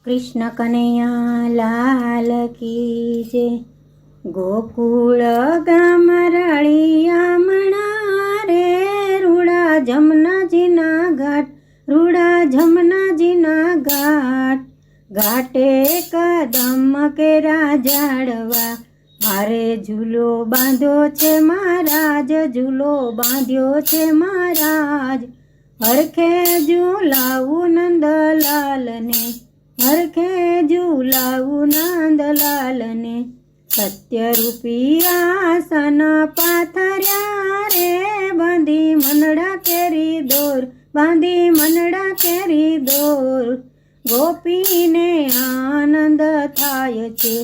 कृष्ण कन्हैया लाल की जय। गोकुळ गाम रळियामणा रे, रूड़ा जमनाजीना घाट, रूड़ा जमनाजीना घाट। घाटे कदम केरा झाड़वा, हारे झूलो बांध्यो छे महाराज, झूलो बांध्यो छे महाराज। हरखे झूलावू नंदलाल ने, हरखे झूलावू नंदलाल ने। सत्यरूपी आसन पाथर्या रे, बांधी मनड़ा केरी दोर, बांधी मनड़ा केरी दोर। गोपी ने आनंद थाय छे,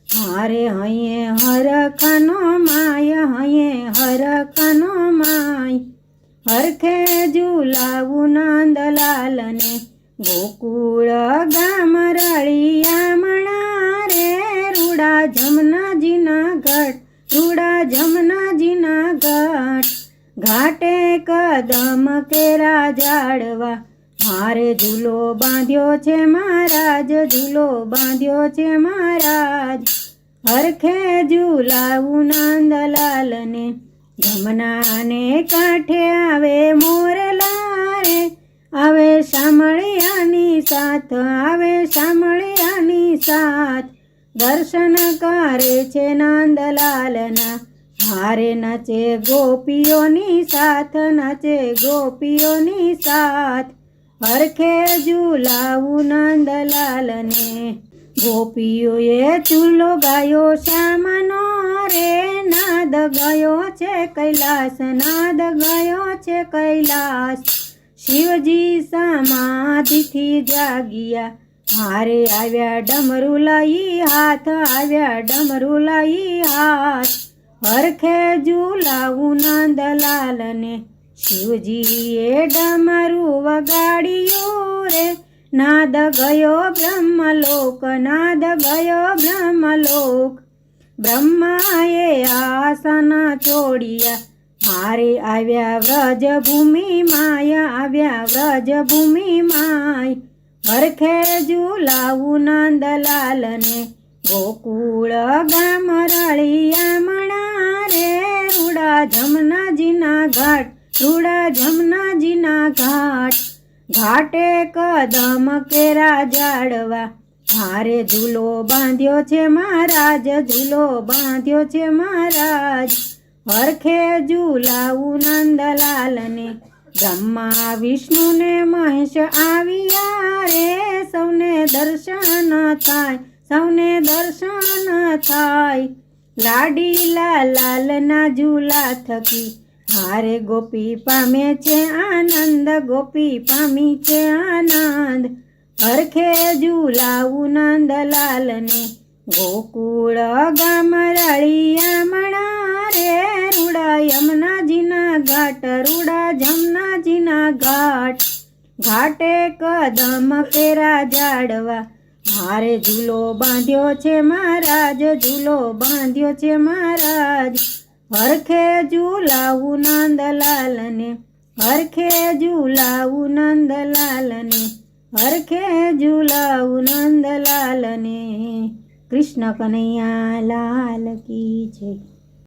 हारे हये हरखानो माय, हये हरखानो माय। हरखे झूलावू नंदलाल ने, गोकुळ गाम रळियामणा रे, रूड़ा जमनाजीना घाट, रूड़ा जमनाजीना घाट। घाटे कदम केरा झाड़वा, हारे झूलो बांध्यो छे महाराज, झूलो बांध्यो छे महाराज। हरखे झूलावू नंदलाल ने, जमना ने कांठे आवे मोरला रे, आवे शामळियानी साथ, आवे शामळियानी साथ। दर्शन करे छे नंदलालना, हारे नाचे गोपीओनी साथ, नाचे गोपीओनी साथ। हरखे झूलावू नंदलाल ने, गोपीओए चूलो गायो श्यामनो रे, नाद गयो छे कैलास, नाद गयो छे कैलास। शिवजी समाधिथी जागिया, हारे आव्या डमरू लई हाथ, आव्या डमरू लई हाथ। हरखे झूलावू नंदलाल ने, शिवजीए डमरू वगाड़ियो रे, नाद गयो ब्रह्मलोक, नाद गयो ब्रह्मलोक। ब्रह्माए आसन छोड़िया, हारे आव्या व्रजभूमि माय, आव्या व्रजभूमि माय। हरखे झूलावू नंदलाल ने, गोकुळ गाम रळियामणा रे, रूड़ा जमनाजीना घाट, रूड़ा जमनाजीना घाट। घाटे कदम केरा झाड़वा, हारे झूलो बांध्यो छे महाराज, झूलो बांध्यो छे महाराज। हरखे झूलावू नंदलाल ने, ब्रह्मा विष्णु ने महेश आविया रे, सौने दर्शन थाय, सौने दर्शन थाय। लाडीला लालना झूला थकी, हारे गोपी पामे छे आनंद, गोपी पामी छे आनंद। हरखे झूलावू नंदलाल ने, गोकुळ गाम रळियामणा रे, रूड़ा यमुनाजीना घाट, रूड़ा जमनाजीना घाट। घाटे कदम केरा झाड़वा, हारे झूलो बांध्यो छे महाराज, झूलो बांध्यो छे महाराज। हरखे झूलावू नंदलाल ने, हरखे झूलावू नंदलाल ने, हरखे झूलावू नंदलाल ने। कृष्ण कन्हैया लाल की जय।